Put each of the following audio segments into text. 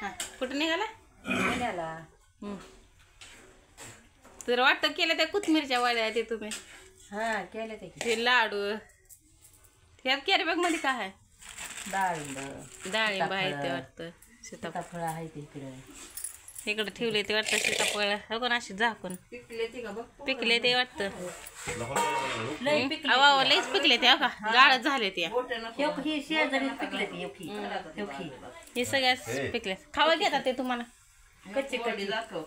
हा कुठं निघाला पुण्याला. तर वाटतं केलं त्या कोथमिरच्या वड्या ते तुम्ही हा केले ते लाडू त्यात कॅरी बॅग मध्ये काय आहे डाळिंब डाळिंब आहे ते वाटतं सीताफळ आहे ते इकडे इकडे ठेवले ते वाटतं सीताफळ हो का अशी झाकून पिकले ते वाटतं अवा लईच पिकले ते का गाळच झाले ते ही शेजारी पिकले हे सगळ्याच पिकले खावा घेतात ते तुम्हाला कच्ची कडी दाखव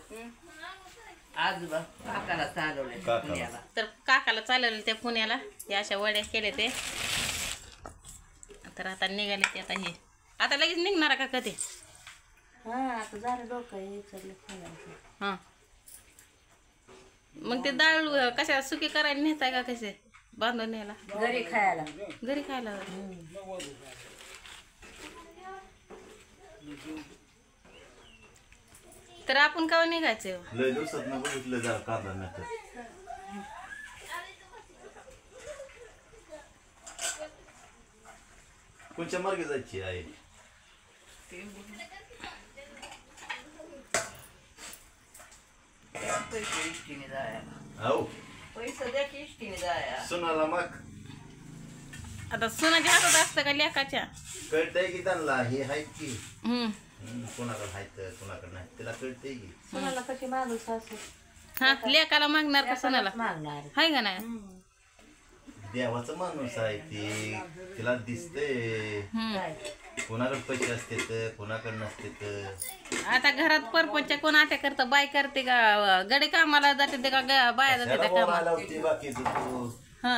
आजोबा काकाला चालवले पुण्याला तर काकाला चालवले ते पुण्याला हे अशा वड्या केले ते तर आता निघाले ते आता हे आता लगेच निघणार का कधी हा आता झालं डोकं चढले हां मग ते डाळ कशा सुकी करायला नेताय का कसे बांधून न्यायला घरी खायला घरी खायला तर आपण केव्हा निघायचं लय दिवसात ना बघितलं जा कांदा नाही कोणच्या मार्गे जायची आहे पैसे द्या की इष्टीने जाया सुनाला मग आता सोनाच्या हातात असतं का लेकाच्या कळतंय की त्यांना हे आहेत की कोणाकडे आहेत कोणाकडे नाही तिला कळतंय की सोनाला कशी मागू सासू हा लेकाला मागणार का सोनाला मागणार हाय का नाही देवाचा माणूस आहे ती तिला दिसते कोणाकडे पैसे असते तर कोणाकडे नसते तर आता घरात परपंच कोण आट्या करतं बाय करते का गडी कामाला जाते ते का बाया जाते त्या कामाला बाकी तू हा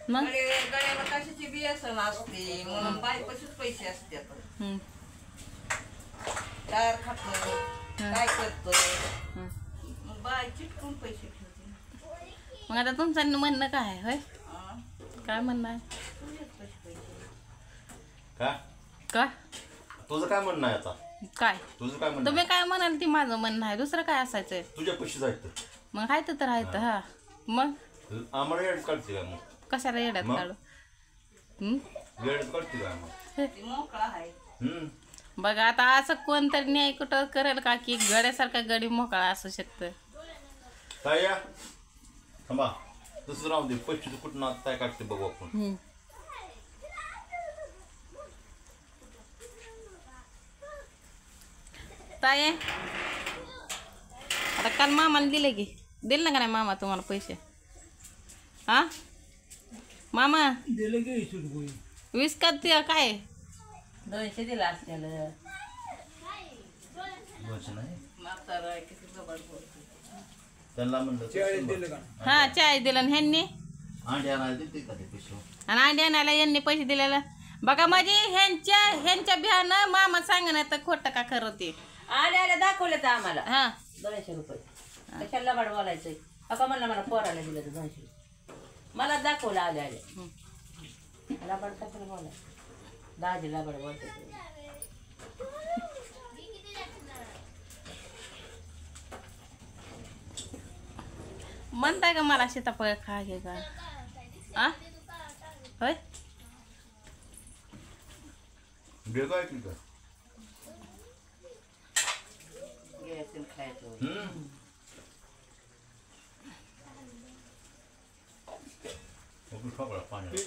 मग गळ्याला कशाची बियासन असते म्हणून बायपाशीच पैसे असतात टायर खातो काय करतो मग बाय चिटकून पैसे ठेवते मग आता तुमचं म्हणणं काय आहे होय काय म्हणणं आहे का का तुझं काय म्हणणं आहे आता काय तुझं काय म्हणणं तुम्ही काय म्हणाल ती माझं म्हणणं आहे दुसरं काय असायचंय तुझ्या पैसे जायचं मग हायत तर हायत हा मग आम्हाला येड काढते का मग कशाला येड्यात मग? काढू येड काढते का मग मोकळा आहे बघा आता असं कोणतरी न्याय कुठं करेल का की गड्यासारखा गडी मोकळा असू शकतं काय या थांबा दुसरं राहू दे पैसे कुठं काय काढते बघू आपण ताये आता काल मामाला दिले की दिले ना का नाही मामा तुम्हाला पैसे हा मामा दिलं की 20 रुपये 20 का ते काय 200 दिला असलेलं नाही त्यांना म्हणलं 40 दिलं का हा चाय दिलं आणि ह्यांनी अंडे आणायला देते का ते पैसे आणि अंडी आणायला यांनी पैसे दिलेला बघा माझे ह्यांच्या बिहानं मामा सांगण्यात तर खोटं का खरं ते आल्या दाखवले तर आम्हाला हा 200 रुपये कशाला लबाड बोलायचंय अका म्हणलं मला पोराला दिलं तर 200 मला दाखवलं आले लबाड कशाला बोलाय दाजी लबाड बोलते म्हणताय का मला सीताफळ खा घे का आ होय बेगा आहे की का खायचं पाणी